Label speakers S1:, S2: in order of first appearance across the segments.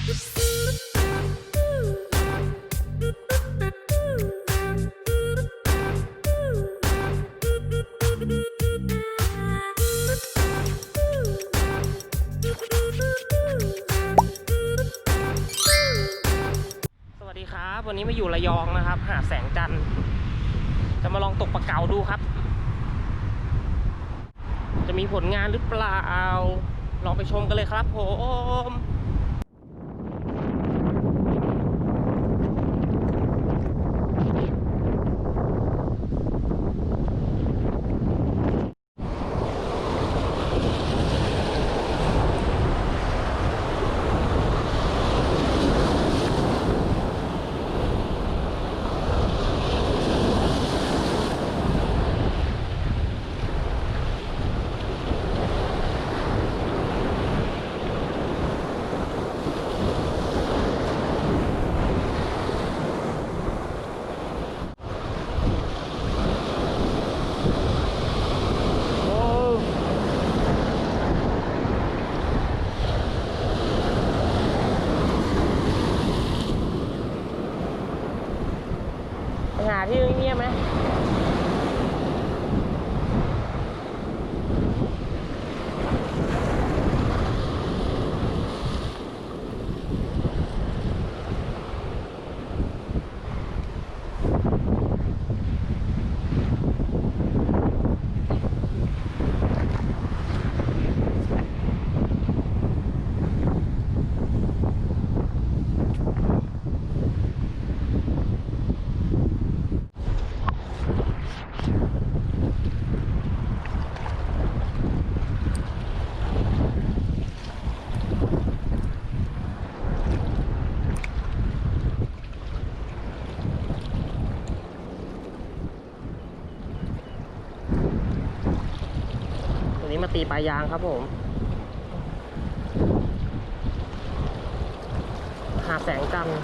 S1: สวัสดีครับวันนี้มาอยู่ระยองนะครับหาดแสงจันทร์จะมาลองตกปลาเก๋าดูครับจะมีผลงานหรือเปล่าลองไปชมกันเลยครับผมหาที่เงียบไหมวันนี้มาตีปลายางครับผมหาดแสงจันทร์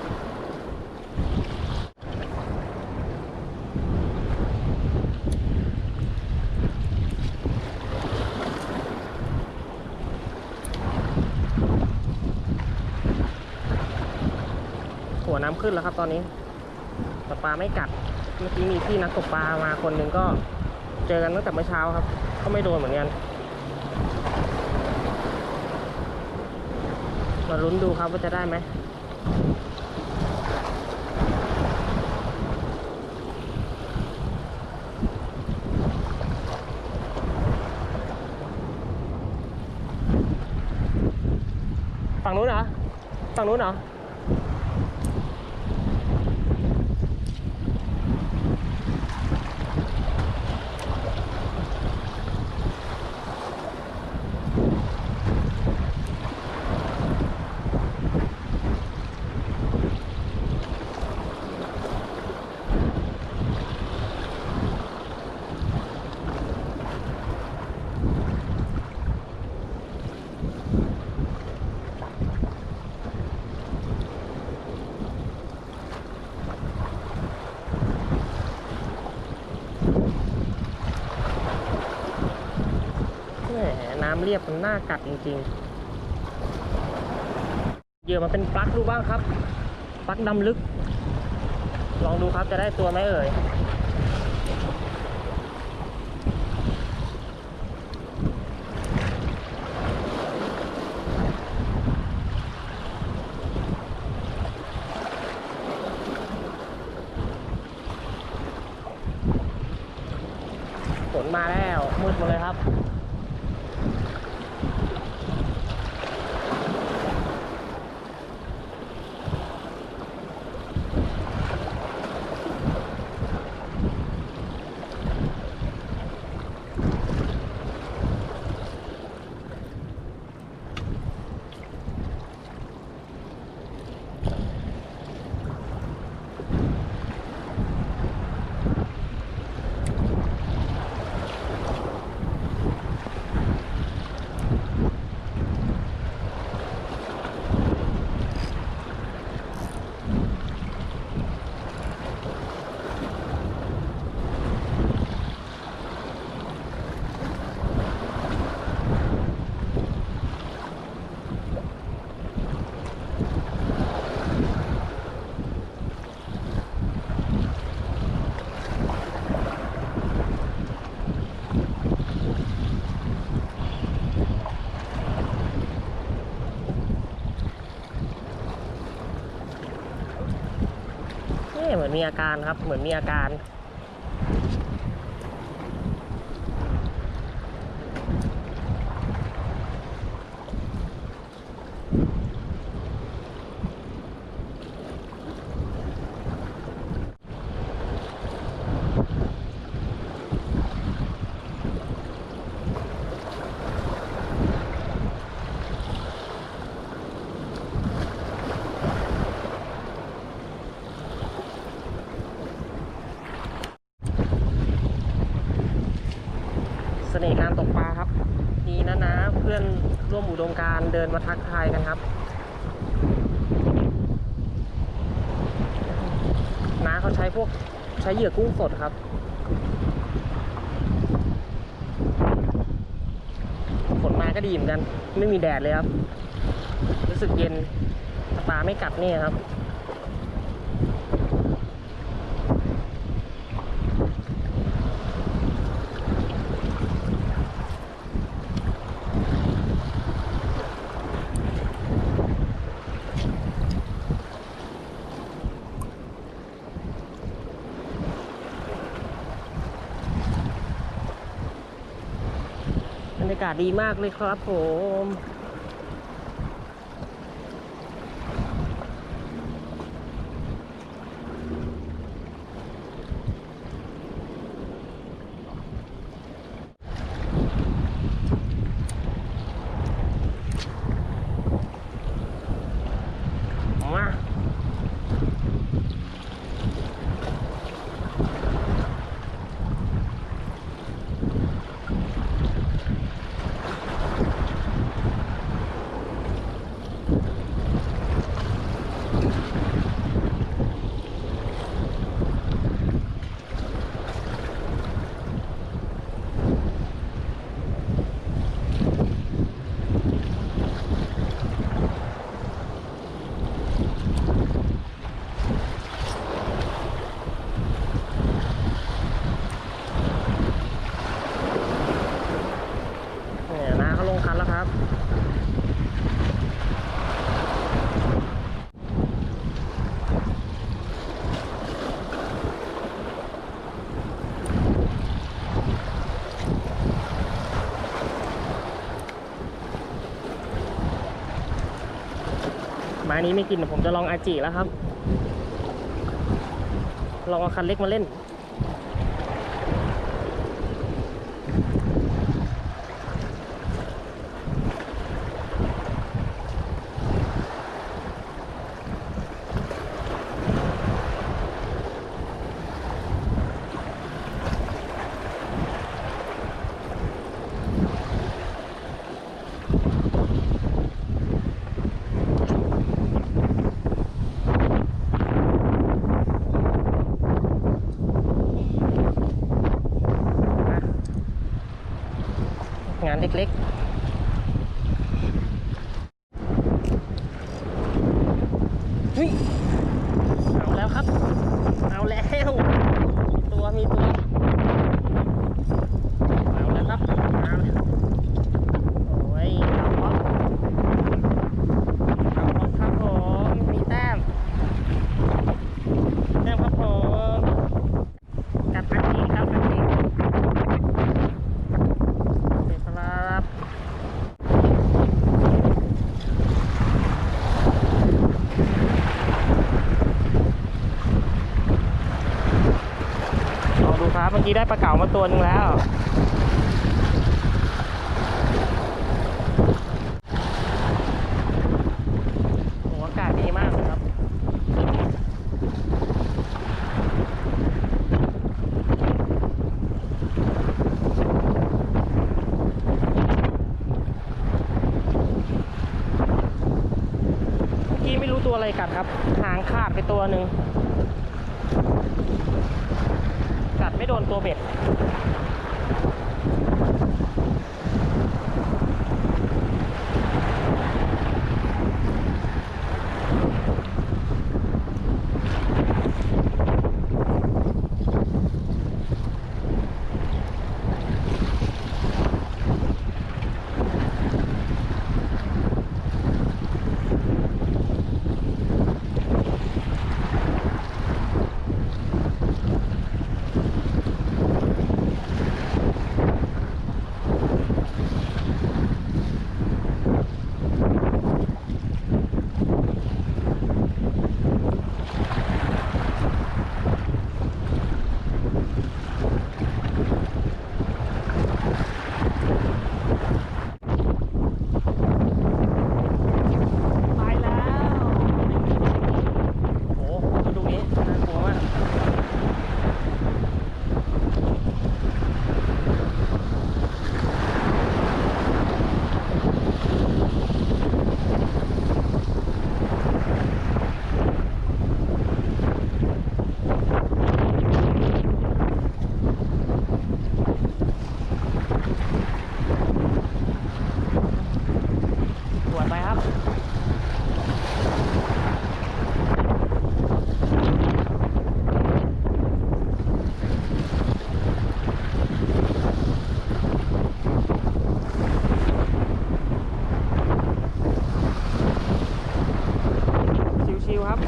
S1: หัวน้ำขึ้นแล้วครับตอนนี้แต่ปลาไม่กัดเมื่อกี้มีพี่นักตกปลามาคนหนึ่งก็เจอกันตั้งแต่เมื่อเช้าครับก็ไม่โดนเหมือนกันมาลุ้นดูครับว่าจะได้ไหมฝั่งนู้นเหรอฝั่งนู้นเหรอน้ำเรียบมันน่ากัดจริงๆเหยื่อมันเป็นปลั๊กดูบ้างครับปลั๊กดำลึกลองดูครับจะได้ตัวไหมเอ่ยฝนมาแล้วมืดหมดเลยครับ เหมือนมีอาการครับเหมือนมีอาการเสน่ห์การตกปลาครับดีนะเพื่อนร่วมอุดมการณ์เดินมาทักทายกันครับน้าเขาใช้เหยื่อกุ้งสดครับฝนมาก็ดีเหมือนกันไม่มีแดดเลยครับรู้สึกเย็นปลาไม่กัดนี่ครับบรรยากาศดีมากเลยครับผมมาเนี่ยน้าเขาลงคันแล้วครับไม้นี้ไม่กินผมจะลองอาจิแล้วครับลองเอาคันเล็กมาเล่นงานเล็กๆเฮ้ยเอาแล้วครับเอาแล้วมีตัวเอาแล้วครับเอาแล้วโอ้ยเอาครับผมมีแต้มครับผมกัดพันทีครับพันทีเด็กครับลองดูครับเมื่อกี้ได้ปลาเก๋ามาตัวนึงแล้วโอ้อากาศดีมากเลยครับไม่รู้ตัวอะไรกัดครับหางขาดไปตัวหนึ่งกัดไม่โดนตัวเบ็ด ล่อยไปครับชิวๆครับ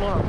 S1: ง่วง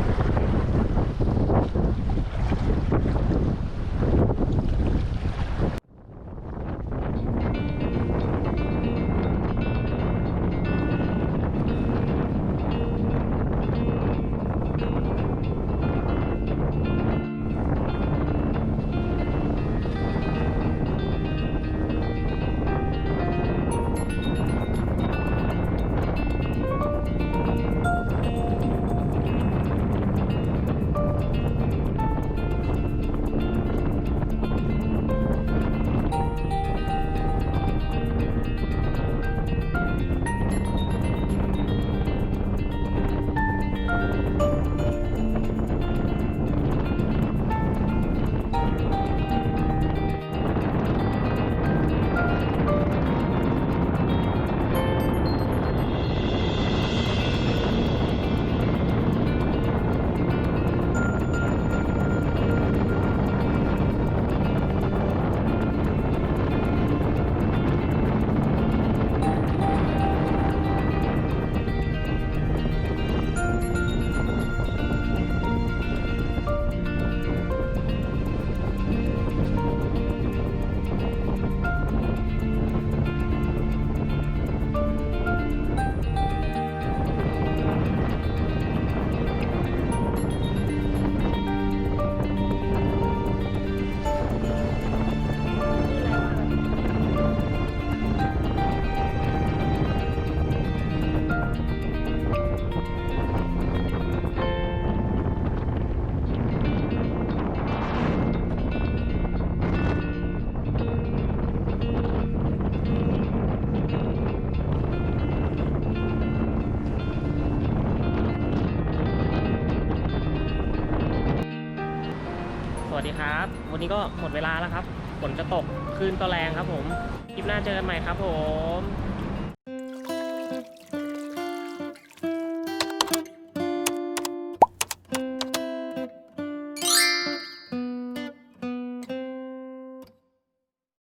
S1: สวัสดีครับ วันนี้ก็หมดเวลาแล้วครับฝนจะตกคลื่นก็แรงครับผมคลิปหน้าเจอกันใหม่ครับผม